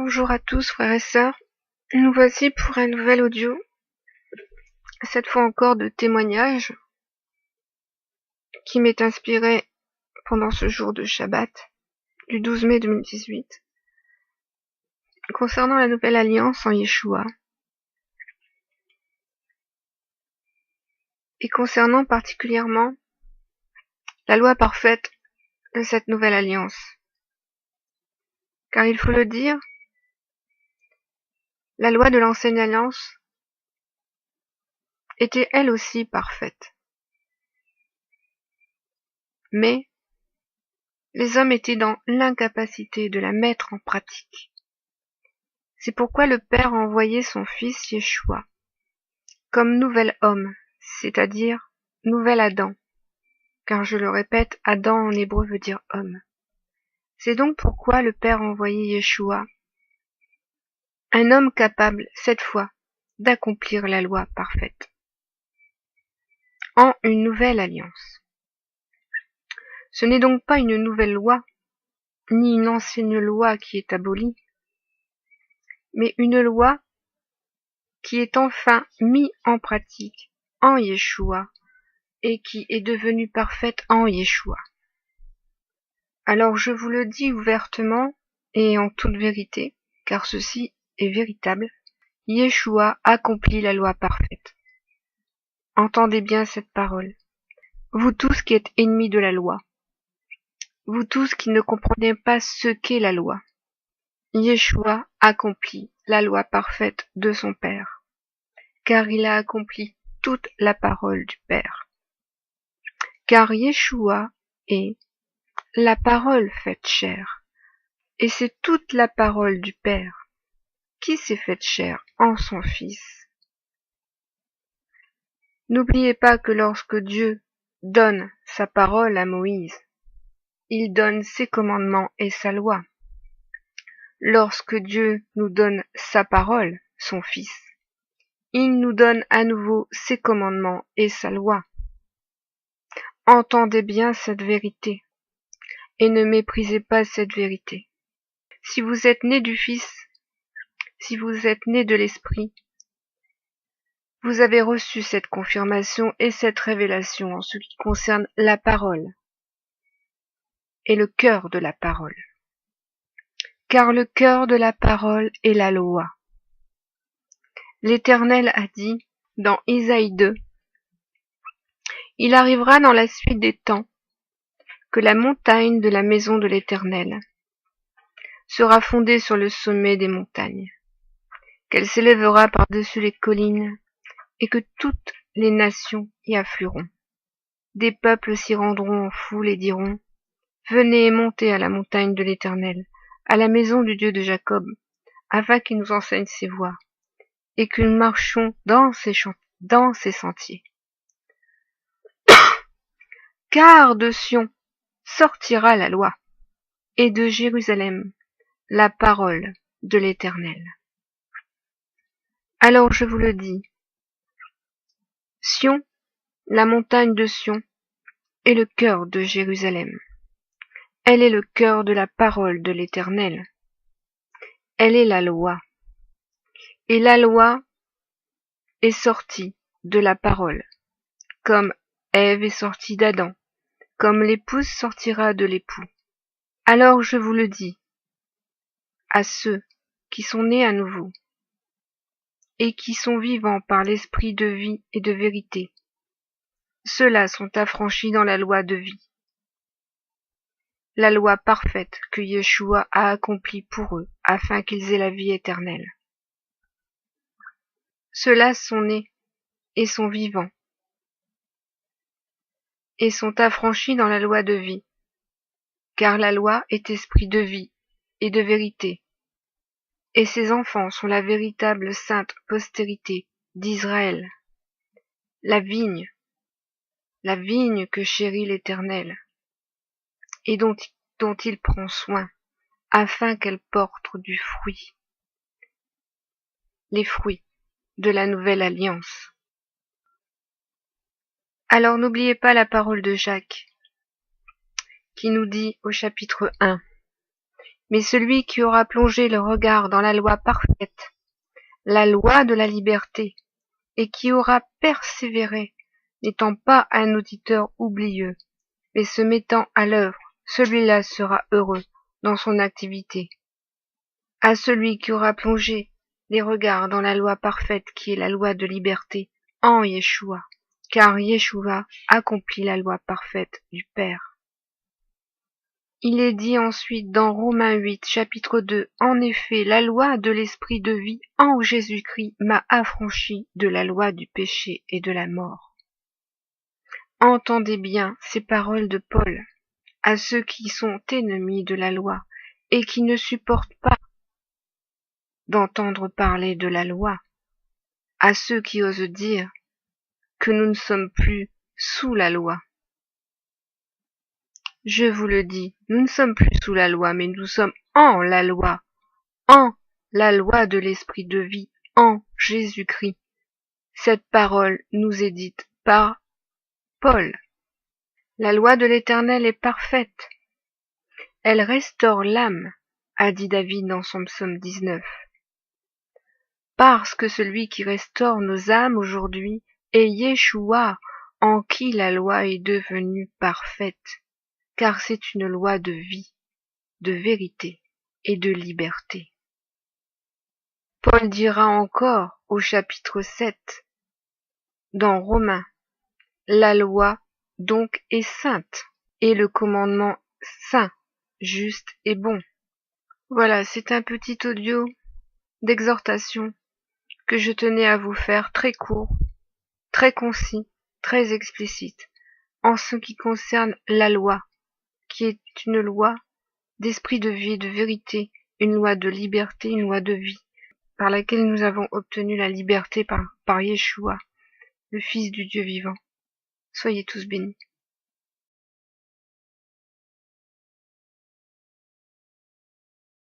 Bonjour à tous frères et sœurs, nous voici pour un nouvel audio, cette fois encore de témoignage qui m'est inspiré pendant ce jour de Shabbat du 12 mai 2018 concernant la nouvelle alliance en Yeshua et concernant particulièrement la loi parfaite de cette nouvelle alliance. Car il faut le dire, la loi de l'ancienne alliance était elle aussi parfaite. Mais les hommes étaient dans l'incapacité de la mettre en pratique. C'est pourquoi le Père a envoyé son Fils Yeshua comme nouvel homme, c'est-à-dire nouvel Adam, car je le répète, Adam en hébreu veut dire homme. C'est donc pourquoi le Père a envoyé Yeshua, un homme capable, cette fois, d'accomplir la loi parfaite, en une nouvelle alliance. Ce n'est donc pas une nouvelle loi, ni une ancienne loi qui est abolie, mais une loi qui est enfin mise en pratique en Yeshua et qui est devenue parfaite en Yeshua. Alors je vous le dis ouvertement et en toute vérité, car ceci est véritable, Yeshua accomplit la loi parfaite. Entendez bien cette parole. Vous tous qui êtes ennemis de la loi, vous tous qui ne comprenez pas ce qu'est la loi, Yeshua accomplit la loi parfaite de son Père, car il a accompli toute la parole du Père. Car Yeshua est la parole faite chair, et c'est toute la parole du Père qui s'est faite chair en son Fils. N'oubliez pas que lorsque Dieu donne sa parole à Moïse, il donne ses commandements et sa loi. Lorsque Dieu nous donne sa parole, son Fils, il nous donne à nouveau ses commandements et sa loi. Entendez bien cette vérité, et ne méprisez pas cette vérité. Si vous êtes né du Fils, si vous êtes né de l'Esprit, vous avez reçu cette confirmation et cette révélation en ce qui concerne la parole et le cœur de la parole. Car le cœur de la parole est la loi. L'Éternel a dit dans Isaïe 2, « Il arrivera dans la suite des temps que la montagne de la maison de l'Éternel sera fondée sur le sommet des montagnes, qu'elle s'élèvera par-dessus les collines, et que toutes les nations y afflueront. Des peuples s'y rendront en foule et diront, « Venez et montez à la montagne de l'Éternel, à la maison du Dieu de Jacob, afin qu'il nous enseigne ses voies, et que nous marchions dans ses sentiers. Car de Sion sortira la loi, et de Jérusalem la parole de l'Éternel. » Alors je vous le dis, Sion, la montagne de Sion, est le cœur de Jérusalem. Elle est le cœur de la parole de l'Éternel. Elle est la loi. Et la loi est sortie de la parole, comme Ève est sortie d'Adam, comme l'épouse sortira de l'époux. Alors je vous le dis, à ceux qui sont nés à nouveau, et qui sont vivants par l'esprit de vie et de vérité, ceux-là sont affranchis dans la loi de vie, la loi parfaite que Yeshua a accomplie pour eux, afin qu'ils aient la vie éternelle. Ceux-là sont nés et sont vivants, et sont affranchis dans la loi de vie, car la loi est esprit de vie et de vérité, et ces enfants sont la véritable sainte postérité d'Israël, la vigne que chérit l'Éternel, et dont il prend soin, afin qu'elle porte du fruit, les fruits de la nouvelle alliance. Alors n'oubliez pas la parole de Jacques, qui nous dit au chapitre 1, Mais celui qui aura plongé le regard dans la loi parfaite, la loi de la liberté, et qui aura persévéré, n'étant pas un auditeur oublieux, mais se mettant à l'œuvre, celui-là sera heureux dans son activité. À celui qui aura plongé les regards dans la loi parfaite qui est la loi de liberté, en Yeshua, car Yeshua accomplit la loi parfaite du Père. Il est dit ensuite dans Romains 8, chapitre 2, « En effet, la loi de l'esprit de vie en Jésus-Christ m'a affranchi de la loi du péché et de la mort. » Entendez bien ces paroles de Paul à ceux qui sont ennemis de la loi et qui ne supportent pas d'entendre parler de la loi, à ceux qui osent dire que nous ne sommes plus sous la loi. Je vous le dis, nous ne sommes plus sous la loi, mais nous sommes en la loi de l'esprit de vie, en Jésus-Christ. Cette parole nous est dite par Paul. La loi de l'Éternel est parfaite. Elle restaure l'âme, a dit David dans son psaume 19. Parce que celui qui restaure nos âmes aujourd'hui est Yeshua, en qui la loi est devenue parfaite, car c'est une loi de vie, de vérité et de liberté. Paul dira encore au chapitre 7 dans Romains, la loi donc est sainte et le commandement saint, juste et bon. Voilà, c'est un petit audio d'exhortation que je tenais à vous faire, très court, très concis, très explicite, en ce qui concerne la loi, qui est une loi d'esprit de vie et de vérité, une loi de liberté, une loi de vie, par laquelle nous avons obtenu la liberté par Yeshua, le Fils du Dieu vivant. Soyez tous bénis.